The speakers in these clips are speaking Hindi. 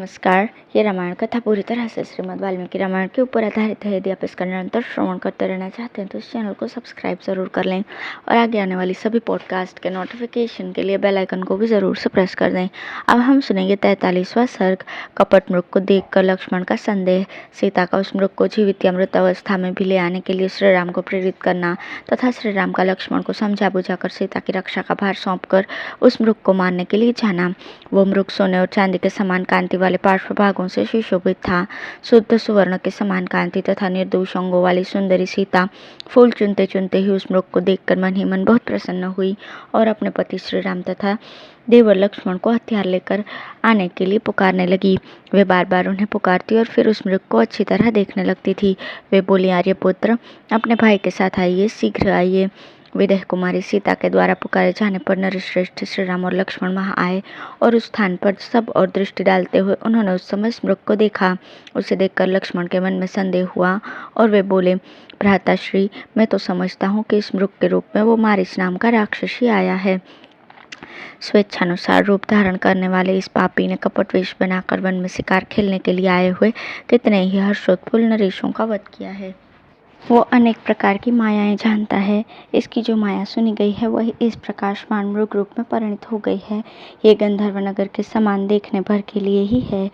नमस्कार। ये रामायण कथा पूरी तरह से श्रीमद् वाल्मीकि रामायण के ऊपर आधारित है। यदि आप इसका निरंतर श्रवण करते रहना चाहते हैं तो इस चैनल को सब्सक्राइब जरूर कर लें और आगे आने वाली सभी पॉडकास्ट के नोटिफिकेशन के लिए बेल आइकन को भी जरूर से प्रेस कर दें। अब हम सुनेंगे 43वां सर्ग। कपट मृग को देखकर लक्ष्मण का संदेह। सीता का उस मृग को जीवित या मृत अवस्था में भी ले आने के लिए श्री राम को प्रेरित करना तथा श्री राम का लक्ष्मण को समझा बुझाकर सीता की रक्षा का भार सौंपकर उस मृग को मारने के लिए जाना। वो मृग सोने और चांदी के समान कांति वाले पार्श्व भागों से सुशोभित था। शुद्ध सुवर्ण के समान कांति तथा निर्दोष अंगों वाली सुंदरी सीता फूल चुनते चुनते ही उस मृग को देखकर मन ही मन बहुत प्रसन्न हुई और अपने पति श्री राम तथा देवर लक्ष्मण को हथियार लेकर आने के लिए पुकारने लगी। वे बार बार उन्हें पुकारती और फिर उस मृग को अच्छी तरह देखने लगती थी। वे बोली, आर्यपुत्र, अपने भाई के साथ आइए, शीघ्र आइए। विदेह कुमारी सीता के द्वारा पुकारे जाने पर नरश्रेष्ठ श्री राम और लक्ष्मण वहां आए और उस स्थान पर सब और दृष्टि डालते हुए उन्होंने उस समय मृग को देखा। उसे देखकर लक्ष्मण के मन में संदेह हुआ और वे बोले, भ्राताश्री, मैं तो समझता हूँ कि इस मृग के रूप में वो मारीच नाम का राक्षस ही आया है। स्वेच्छानुसार रूप धारण करने वाले इस पापी ने कपट वेश बनाकर वन में शिकार खेलने के लिए आए हुए कितने ही हर्षोत्फुल्ल नरेशों का वध किया है। वो अनेक प्रकार की मायाएं जानता है। इसकी जो माया सुनी गई है वह इस प्रकाशमान मृग रूप में परिणित हो गई है। ये गंधर्व नगर के समान देखने भर के लिए ही है।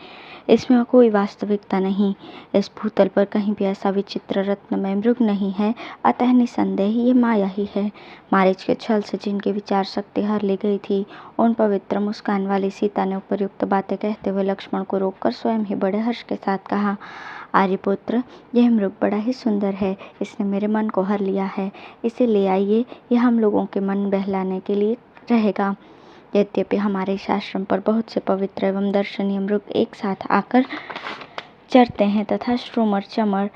इसमें कोई वास्तविकता नहीं। इस भूतल पर कहीं भी ऐसा विचित्र रत्नमय मृग नहीं है, अतः निसंदेह ये माया ही है। मारीच के छल से जिनकी विचार शक्ति हर ली गई थी, उन पवित्र मुस्कान वाली सीता ने उपयुक्त बातें कहते हुए लक्ष्मण को रोककर स्वयं ही बड़े हर्ष के साथ कहा, आर्यपुत्र, यह मृग बड़ा ही सुंदर है। इसने मेरे मन को हर लिया है। इसे ले आइए, यह हम लोगों के मन बहलाने के लिए रहेगा। यद्यपि हमारे इस आश्रम पर बहुत से पवित्र एवं दर्शनीय मृग एक साथ आकर चरते हैं तथा श्रूमर, चमर,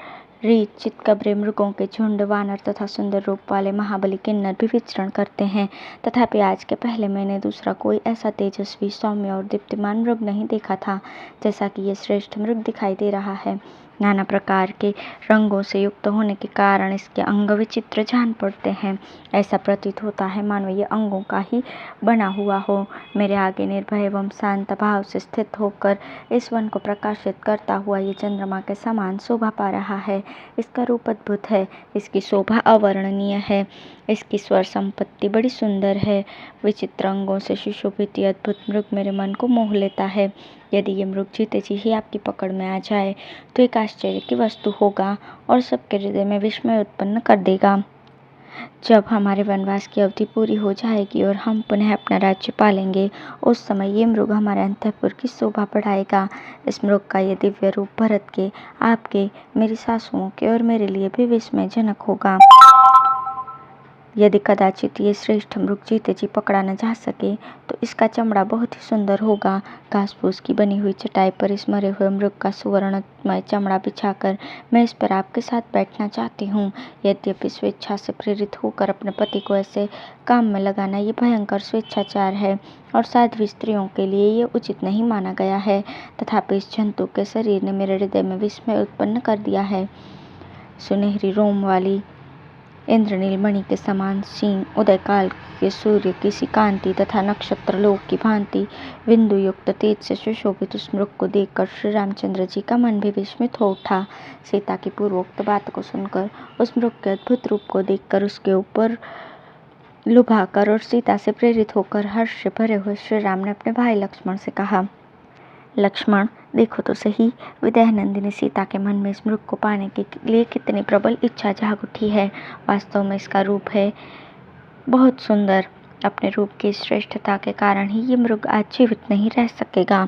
रीछ, चितकबरे मृगों के झुंड, वानर तथा सुंदर रूप वाले महाबली किन्नर भी विचरण करते हैं। तथापि आज के पहले मैंने दूसरा कोई ऐसा तेजस्वी, सौम्य और दीप्तिमान मृग नहीं देखा था जैसा कि ये श्रेष्ठ मृग दिखाई दे रहा है। नाना प्रकार के रंगों से युक्त होने के कारण इसके अंग विचित्र जान पड़ते हैं। ऐसा प्रतीत होता है मानो ये अंगों का ही बना हुआ हो। मेरे आगे निर्भय एवं शांत भाव से स्थित होकर इस वन को प्रकाशित करता हुआ ये चंद्रमा के समान शोभा पा रहा है। इसका रूप अद्भुत है, इसकी शोभा अवर्णनीय है, इसकी स्वर संपत्ति बड़ी सुंदर है। विचित्र अंगों से सुशोभित ये अद्भुत मृग मेरे मन को मोह लेता है। यदि ये मृग जीते जी ही आपकी पकड़ में आ जाए तो एक आश्चर्य की वस्तु होगा और सबके हृदय में विस्मय उत्पन्न कर देगा। जब हमारे वनवास की अवधि पूरी हो जाएगी और हम पुनः अपना राज्य पालेंगे, उस समय ये मृग हमारे अंतःपुर की शोभा बढ़ाएगा। इस मृग का ये दिव्य रूप भरत के, आपके, मेरी सासुओं के और मेरे लिए भी विस्मयजनक होगा। यदि कदाचित ये श्रेष्ठ मृग जीते जी पकड़ा न जा सके तो इसका चमड़ा बहुत ही सुंदर होगा। घास फूस की बनी हुई चटाई पर इस मरे हुए मृग का सुवर्णमय चमड़ा बिछाकर मैं इस पर आपके साथ बैठना चाहती हूँ। यद्यपि स्वेच्छा से प्रेरित होकर अपने पति को ऐसे काम में लगाना ये भयंकर स्वेच्छाचार है और साध्वी स्त्रियों के लिए ये उचित नहीं माना गया है, तथापि इस जंतु के शरीर ने मेरे हृदय में विस्मय उत्पन्न कर दिया है। सुनहरी रोम वाली इंद्रनील मणि के समान सींग, उदय काल के सूर्य की सी कांति तथा नक्षत्र लोक की भांति बिंदु युक्त तेज से सुशोभित उस मृग को देखकर श्री रामचंद्र जी का मन भी विस्मित हो उठा। सीता की पूर्वोक्त बात को सुनकर, उस मृग के अद्भुत रूप को देखकर, उसके ऊपर लुभाकर और सीता से प्रेरित होकर हर्ष से भरे हुए श्री राम ने अपने भाई लक्ष्मण से कहा, लक्ष्मण, देखो तो सही, विदेह नंदिनी सीता के मन में इस मृग को पाने के लिए कितनी प्रबल इच्छा जाग उठी है। वास्तव में इसका रूप है बहुत सुंदर। अपने रूप की श्रेष्ठता के कारण ही ये मृग आज जीवित नहीं रह सकेगा।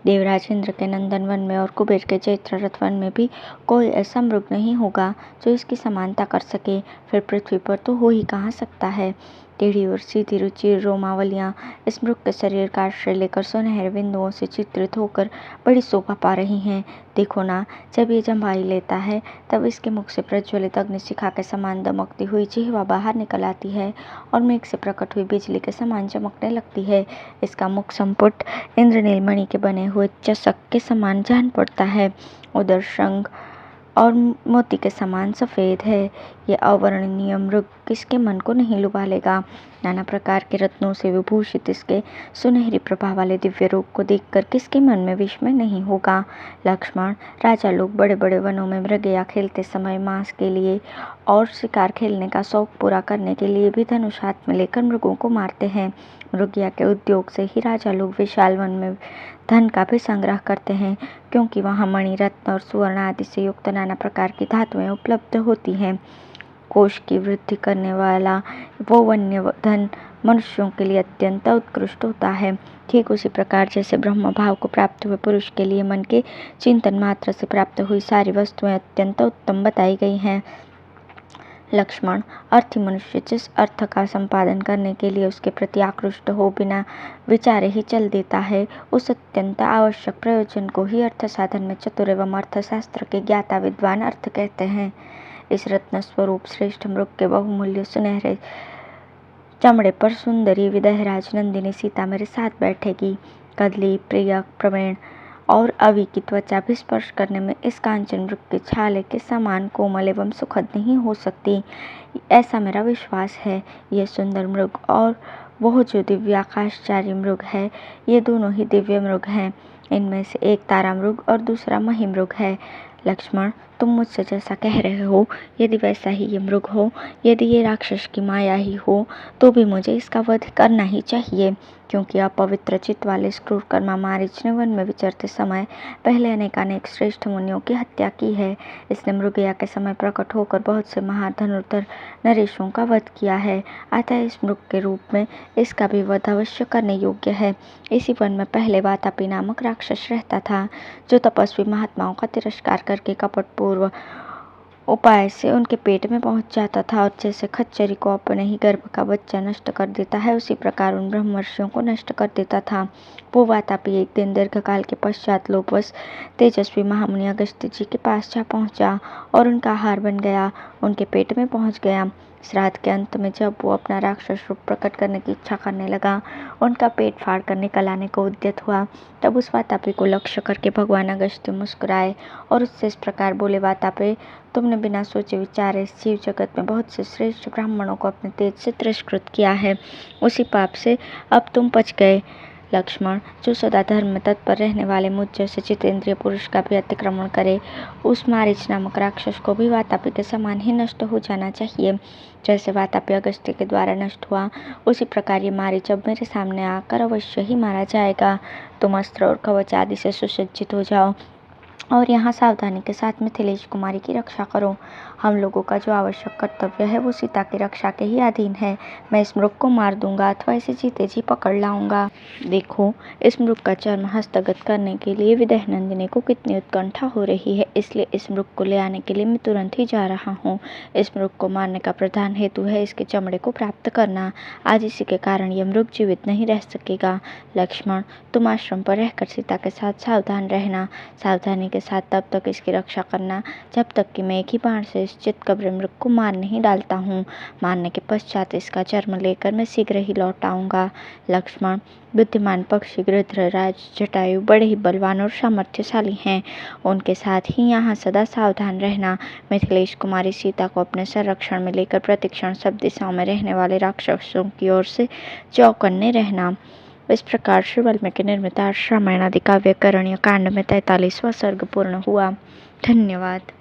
देवराज इंद्र के नंदन वन में और कुबेर के जैत्ररथ वन में भी कोई ऐसा मृग नहीं होगा जो इसकी समानता कर सके। फिर पृथ्वी पर तो हो ही कहाँ सकता है। टेढ़ी और सीधी रुचिर रोमावलियाँ इस मृग के शरीर का आश्रय लेकर सुनहरे बिंदुओं से चित्रित होकर बड़ी शोभा पा रही हैं। देखो ना, जब ये जम्भाई लेता है तब इसके मुख से प्रज्वलित अग्निशिखा के समान दमकती हुई जिह्वा बाहर निकल आती है और मेघ से प्रकट हुई बिजली के समान चमकने लगती है। इसका मुख संपुट इंद्रनील मणि के बने हुए चषक के समान जान पड़ता है। उदर, शंख और मोती के समान सफ़ेद है। ये अवर्णनीय मृग किसके मन को नहीं लुभा लेगा। नाना प्रकार के रत्नों से विभूषित इसके सुनहरी प्रभा वाले दिव्य रूप को देखकर किसके मन में विस्मय नहीं होगा। लक्ष्मण, राजा लोग बड़े बड़े वनों में मृगया खेलते समय मांस के लिए और शिकार खेलने का शौक पूरा करने के लिए भी धनुष हाथ में लेकर मृगों को मारते हैं। मृगया के उद्योग से ही राजा लोग विशाल वन में धन का भी संग्रह करते हैं, क्योंकि वहाँ मणि, रत्न और सुवर्ण आदि से युक्त नाना प्रकार की धातुएं उपलब्ध होती हैं। कोष की वृद्धि करने वाला वो वन्य धन मनुष्यों के लिए अत्यंत उत्कृष्ट होता है। ठीक उसी प्रकार जैसे ब्रह्म भाव को प्राप्त हुए पुरुष के लिए मन के चिंतन मात्र से प्राप्त हुई सारी वस्तुएं अत्यंत उत्तम बताई गई हैं। लक्ष्मण, अर्थी मनुष्य जिस अर्थ का संपादन करने के लिए उसके प्रति आकृष्ट हो बिना विचारे ही चल देता है, उस अत्यंत आवश्यक प्रयोजन को ही अर्थ साधन में चतुर एवं अर्थशास्त्र के ज्ञाता विद्वान अर्थ कहते हैं। इस रत्न स्वरूप श्रेष्ठ मृग के बहुमूल्य सुनहरे चमड़े पर सुंदरी विदेहराज नंदिनी सीता मेरे साथ बैठेगी। कदली, प्रिय, प्रवीण और अवि की त्वचा भी स्पर्श करने में इस कांचन मृग के छाले के समान कोमल एवं सुखद नहीं हो सकती, ऐसा मेरा विश्वास है। ये सुंदर मृग और वह जो दिव्य आकाशचारी मृग है, ये दोनों ही दिव्य मृग हैं। इनमें से एक तारा मृग और दूसरा मही मृग है। लक्ष्मण, तुम मुझसे जैसा कह रहे हो, यदि वैसा ही ये मृग हो, यदि ये राक्षस की माया ही हो, तो भी मुझे इसका वध करना ही चाहिए, क्योंकि अपवित्र चित्त वाले इस क्रूर कर्मा मारीच ने वन में विचरते समय पहले अनेकानेक श्रेष्ठ मुनियों की हत्या की है। इसने मृगया के समय प्रकट होकर बहुत से महाधनुर्धर नरेशों का वध किया है, अतः इस मृग के रूप में इसका भी वध अवश्य करने योग्य है। इसी वन में पहले वातापी नामक राक्षस रहता था, जो तपस्वी महात्माओं का तिरस्कार करके कपटपूर्व उपाय से उनके पेट में पहुंच जाता था, और जैसे खच्चरी को अपने ही गर्भ का बच्चा नष्ट कर देता है, उसी प्रकार उन ब्रह्मर्षियों को नष्ट कर देता था। वो वातापी एक दिन दीर्घकाल के पश्चात लोभवश तेजस्वी महामुनि अगस्त्य जी के पास जा पहुंचा और उनका आहार बन गया, उनके पेट में पहुंच गया। श्राद्ध के अंत में जब वो अपना राक्षस रूप प्रकट करने की इच्छा करने लगा, उनका पेट फाड़ कर निकल आने को उद्यत हुआ, तब उस वातापी को लक्ष्य करके भगवान अगस्त्य मुस्कुराए और उससे इस प्रकार बोले, वातापी, तुमने बिना सोचे विचारे इस जीव जगत में बहुत से श्रेष्ठ ब्राह्मणों को अपने तेज से तिरस्कृत किया है, उसी पाप से अब तुम बच गए। लक्ष्मण, जो सदा धर्म में तत्पर रहने वाले मुझ जैसे जितेंद्रिय पुरुष का भी अतिक्रमण करे, उस मारीच नामक राक्षस को भी वातापी के समान ही नष्ट हो जाना चाहिए। जैसे वातापी अगस्त्य के द्वारा नष्ट हुआ, उसी प्रकार ये मारीच अब मेरे सामने आकर अवश्य ही मारा जाएगा। तुम अस्त्र और कवच आदि से सुसज्जित हो जाओ और यहाँ सावधानी के साथ मिथिलेश कुमारी की रक्षा करो। हम लोगों का जो आवश्यक कर्तव्य है वो सीता की रक्षा के ही अधीन है। मैं इस मृग को मार दूंगा अथवा इसे जीते जी पकड़ लाऊंगा। देखो, इस मृग का चर्म हस्तगत करने के लिए विदेहनंदिनी को कितनी उत्कंठा हो रही है, इसलिए इस मृग को ले आने के लिए मैं तुरंत ही जा रहा हूँ। इस मृग को मारने का प्रधान हेतु है इसके चमड़े को प्राप्त करना। आज इसी के कारण यह मृग जीवित नहीं रह सकेगा। लक्ष्मण, तुम आश्रम पर रहकर सीता के साथ सावधान रहना। सावधानी के साथ तब तक इसकी रक्षा करना जब तक कि मैं एक ही बाण से इस चित्कब्र मृग को मार नहीं डालता हूँ। मारने के पश्चात इसका चर्म लेकर मैं शीघ्र ही लौट आऊंगा। लक्ष्मण, बुद्धिमान पक्षी गृध्रराज जटायु बड़े ही बलवान और सामर्थ्यशाली हैं, उनके साथ ही यहाँ सदा सावधान रहना। मिथिलेश कुमारी सीता को अपने संरक्षण में लेकर प्रतिक्षण सब दिशाओं में रहने वाले राक्षसों की ओर से चौकन्ने रहना। इस प्रकार श्री वाल्मीकि निर्मित रामायण आदि काव्य करणीय कांड में 43वां सर्ग पूर्ण हुआ। धन्यवाद।